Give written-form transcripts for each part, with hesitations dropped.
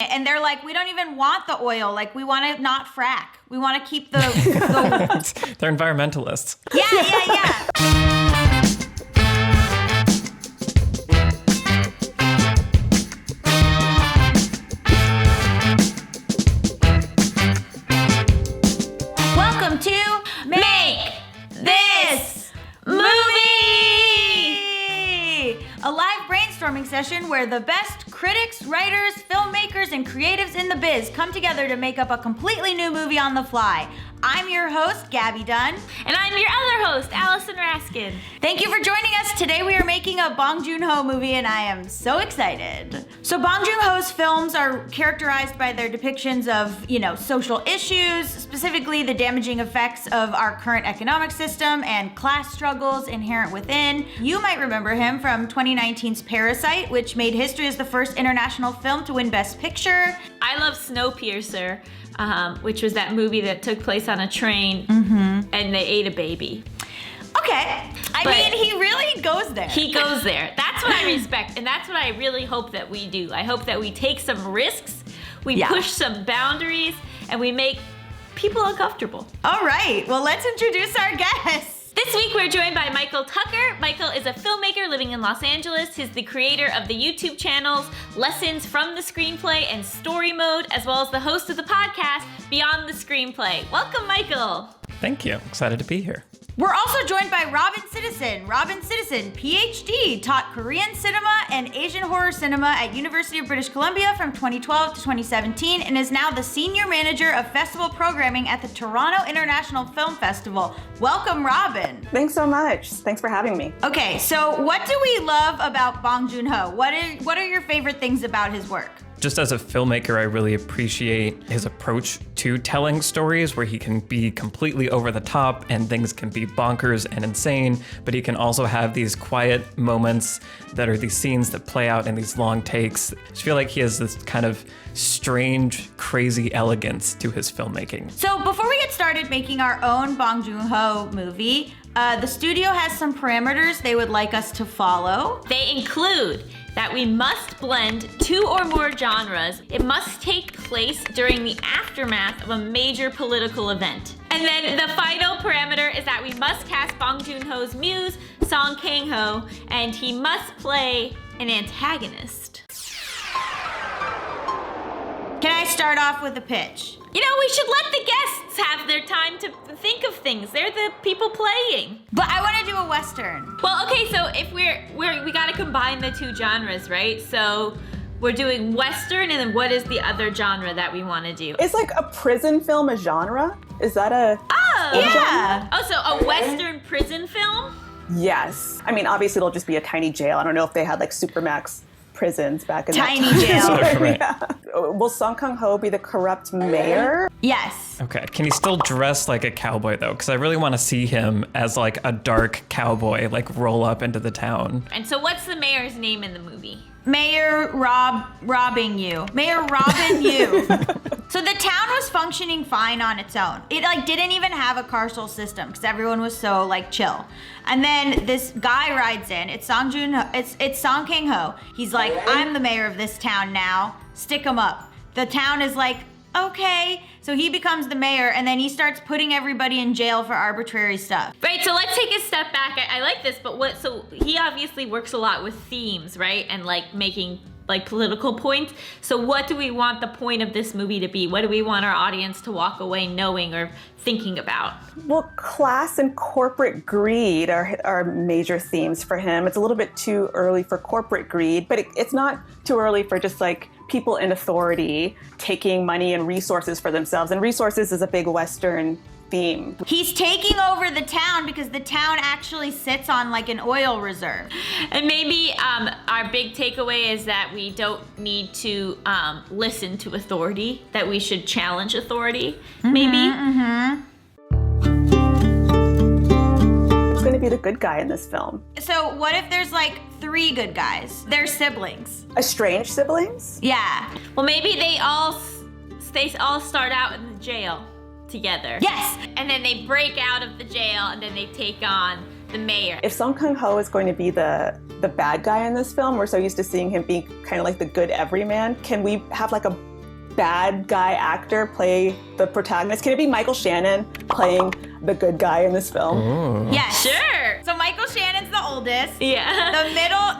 And they're like, we don't even want the oil. Like, we want to not frack. We want to keep the... They're environmentalists. Yeah. Welcome to Make This Movie! A live brainstorming session where the best critics, writers, filmmakers, and creatives in the biz come together to make up a completely new movie on the fly. I'm your host, Gaby Dunn. And I'm your other host, Allison Raskin. Thank you for joining us. Today we are making a Bong Joon-Ho movie and I am so excited. So Bong Joon-Ho's films are characterized by their depictions of, social issues, specifically the damaging effects of our current economic system and class struggles inherent within. You might remember him from 2019's Parasite, which made history as the first international film to win Best Picture. I love Snowpiercer, which was that movie that took place on a train and they ate a baby. Okay. I mean, he really goes there. He goes there. That's what I respect, and that's what I really hope that we do. I hope that we take some risks, we push some boundaries, and we make people uncomfortable. All right. Well, let's introduce our guests. This week we're joined by Michael Tucker. Michael is a filmmaker living in Los Angeles. He's the creator of the YouTube channels Lessons from the Screenplay and Story Mode, as well as the host of the podcast Beyond the Screenplay. Welcome, Michael. Thank you. Excited to be here. We're also joined by Robyn Citizen. Robyn Citizen, Ph.D., taught Korean cinema and Asian horror cinema at University of British Columbia from 2012 to 2017 and is now the senior manager of festival programming at the Toronto International Film Festival. Welcome, Robyn. Thanks so much. Thanks for having me. Okay, so what do we love about Bong Joon-Ho? What are your favorite things about his work? Just as a filmmaker, I really appreciate his approach to telling stories where he can be completely over the top and things can be bonkers and insane, but he can also have these quiet moments that are these scenes that play out in these long takes. I just feel like he has this kind of strange, crazy elegance to his filmmaking. So before we get started making our own Bong Joon-Ho movie, the studio has some parameters they would like us to follow. They include that we must blend two or more genres. It must take place during the aftermath of a major political event. And then the final parameter is that we must cast Bong Joon-Ho's muse, Song Kang-Ho, and he must play an antagonist. Can I start off with a pitch? We should let the guests have their time to think of things. They're the people playing. But I want to do a Western. Well, okay, so if we gotta combine the two genres, right? So we're doing Western, and then what is the other genre that we want to do? Is like a prison film a genre? Is that a yeah. genre? Oh, so a Western prison film? Yes. I mean, obviously it'll just be a tiny jail. I don't know if they had like Supermax prisons back in Tiny that time. jail. Right. Yeah. Will Song Kang-Ho be the corrupt mayor? Yes. Okay, can he still dress like a cowboy though? Because I really want to see him as like a dark cowboy, like roll up into the town. And so what's the mayor's name in the movie? Mayor Robyn Yu. So the town was functioning fine on its own. It didn't even have a carceral system because everyone was so chill. And then this guy rides in. It's Song Kang-Ho. He's like, I'm the mayor of this town now. Stick him up. The town is like, okay. So he becomes the mayor and then he starts putting everybody in jail for arbitrary stuff. Right, so let's take a step back. I like this, but so he obviously works a lot with themes, right? And making political points. So what do we want the point of this movie to be? What do we want our audience to walk away knowing or thinking about? Well, class and corporate greed are major themes for him. It's a little bit too early for corporate greed, but it's not too early for just people in authority taking money and resources for themselves. And resources is a big Western theme. He's taking over the town because the town actually sits on an oil reserve. And maybe our big takeaway is that we don't need to listen to authority, that we should challenge authority, maybe. Who's going to be the good guy in this film? So what if there's 3 good guys? They're siblings. Estranged siblings? Yeah. Well, maybe they all start out in the jail together. Yes. And then they break out of the jail and then they take on the mayor. If Song Kang-Ho is going to be the bad guy in this film, we're so used to seeing him being kind of like the good everyman. Can we have like a bad guy actor play the protagonist? Can it be Michael Shannon playing the good guy in this film? Ooh. Yeah, Sure. So Michael Shannon's the oldest. Yeah.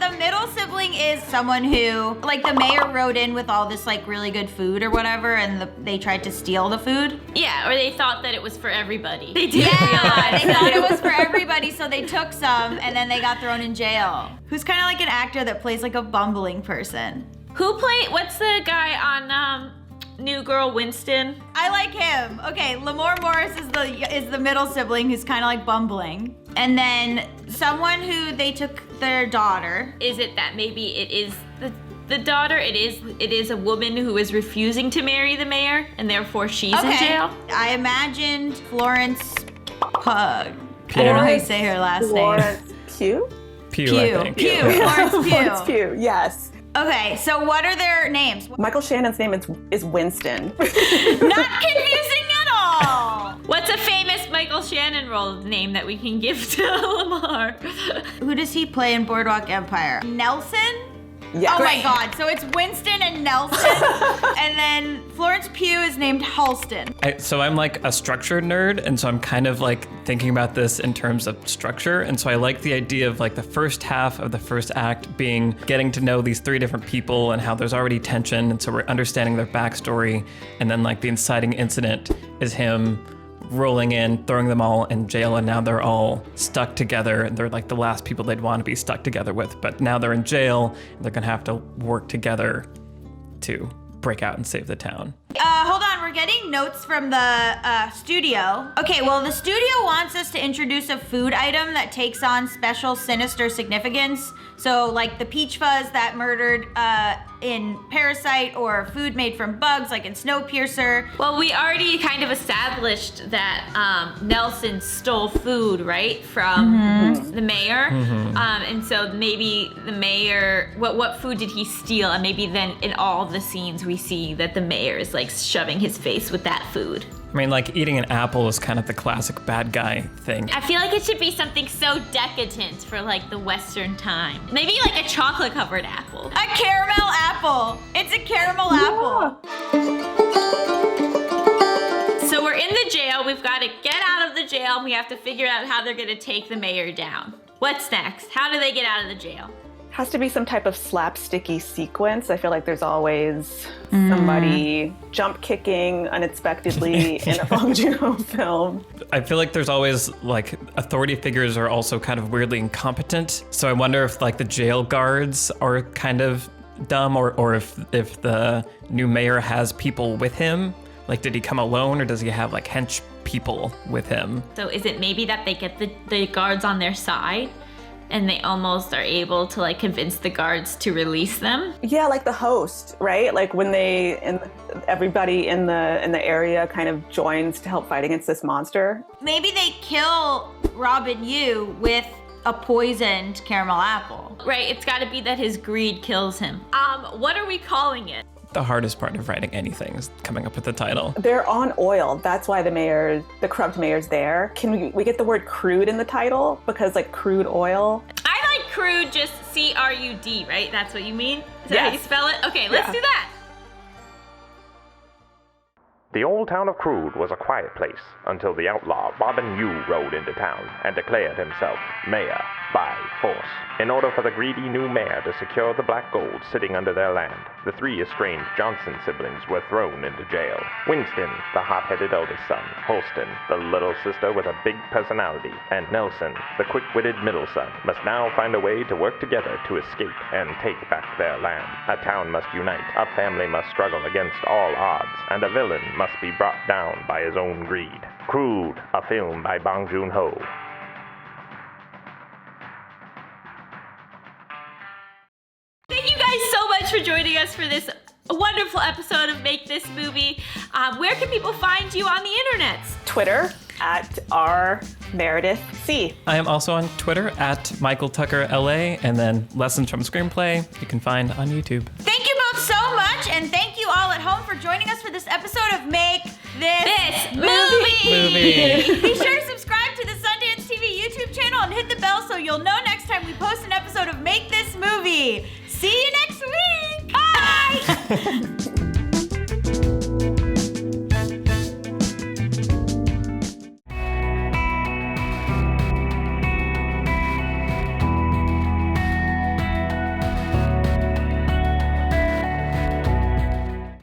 The middle sibling is someone who, like, the mayor rode in with all this, like, really good food or whatever, and they tried to steal the food. Yeah, or they thought that it was for everybody. They didn't Yeah, realize. they thought it was for everybody, so they took some, and then they got thrown in jail. Who's kind of like an actor that plays like a bumbling person. What's the guy on New Girl, Winston? I like him. Okay, Lamorne Morris is the middle sibling who's kind of like bumbling. And then someone who they took their daughter. Is it that maybe it is the daughter? It is a woman who is refusing to marry the mayor, and therefore she's in jail? I imagined Florence Pugh. I Pugh. don't know how you say her last name. Florence Pugh? Pugh, I think. Pugh. Florence Pugh. Florence Pugh, yes. Okay, so what are their names? Michael Shannon's name is Winston. Not confusing at all. What's a famous Michael Shannon role name that we can give to Lamar? Who does he play in Boardwalk Empire? Nelson? Yeah. Oh my God, so it's Winston and Nelson, and then Florence Pugh is named Halston. So I'm like a structure nerd, and so I'm kind of like thinking about this in terms of structure. And so I like the idea of like the first half of the first act being getting to know these three different people and how there's already tension. And so we're understanding their backstory. And then like the inciting incident is him rolling in, throwing them all in jail, and now they're all stuck together. And they're like the last people they'd want to be stuck together with. But now they're in jail, and they're gonna have to work together to break out and save the town. Hold on, we're getting notes from the studio. Okay, well, the studio wants us to introduce a food item that takes on special sinister significance. So, like the peach fuzz that murdered in Parasite, or food made from bugs, like in Snowpiercer. Well, we already kind of established that Nelson stole food, right, from the mayor. And so maybe the mayor, what food did he steal? And maybe then in all the scenes we see that the mayor is like shoving his face with that food. I mean, like eating an apple is kind of the classic bad guy thing. I feel like it should be something so decadent for like the Western time. Maybe like a chocolate covered apple. A caramel apple. It's a caramel apple. So we're in the jail. We've got to get out of the jail, and we have to figure out how they're going to take the mayor down. What's next? How do they get out of the jail? Has to be some type of slapsticky sequence. I feel like there's always somebody jump kicking unexpectedly in a Bong Joon-Ho film. I feel like there's always like authority figures are also kind of weirdly incompetent. So I wonder if like the jail guards are kind of dumb, or if the new mayor has people with him. Like, did he come alone, or does he have like hench people with him? So is it maybe that they get the guards on their side, and they almost are able to like convince the guards to release them? Yeah, like the host, right? Like when everybody in the area kind of joins to help fight against this monster. Maybe they kill Robyn Yu with a poisoned caramel apple. Right, it's got to be that his greed kills him. What are we calling it? The hardest part of writing anything is coming up with the title. They're on oil. That's why the corrupt mayor's there. Can we get the word crude in the title? Because like crude oil. I like crude, just C-R-U-D, right? That's what you mean? Is that how you spell it? Okay, let's do that. The old town of Crude was a quiet place until the outlaw Robyn Yu rode into town and declared himself mayor by force. In order for the greedy new mayor to secure the black gold sitting under their land, the three estranged Johnson siblings were thrown into jail. Winston, the hot-headed eldest son, Holston, the little sister with a big personality, and Nelson, the quick-witted middle son, must now find a way to work together to escape and take back their land. A town must unite, a family must struggle against all odds, and a villain must be brought down by his own greed. Crude, a film by Bong Joon-Ho. Thank you guys so much for joining us for this wonderful episode of Make This Movie. Where can people find you on the internet? Twitter @RMeredithC. I am also on Twitter @MichaelTuckerLA, and then Lessons from Screenplay you can find on YouTube. Thank you both so much, and thank you all at home for joining us for this episode of Make This Movie. Be sure to subscribe to the Sundance TV YouTube channel and hit the bell so you'll know next time we post an episode of Make This Movie. See you next week. Bye.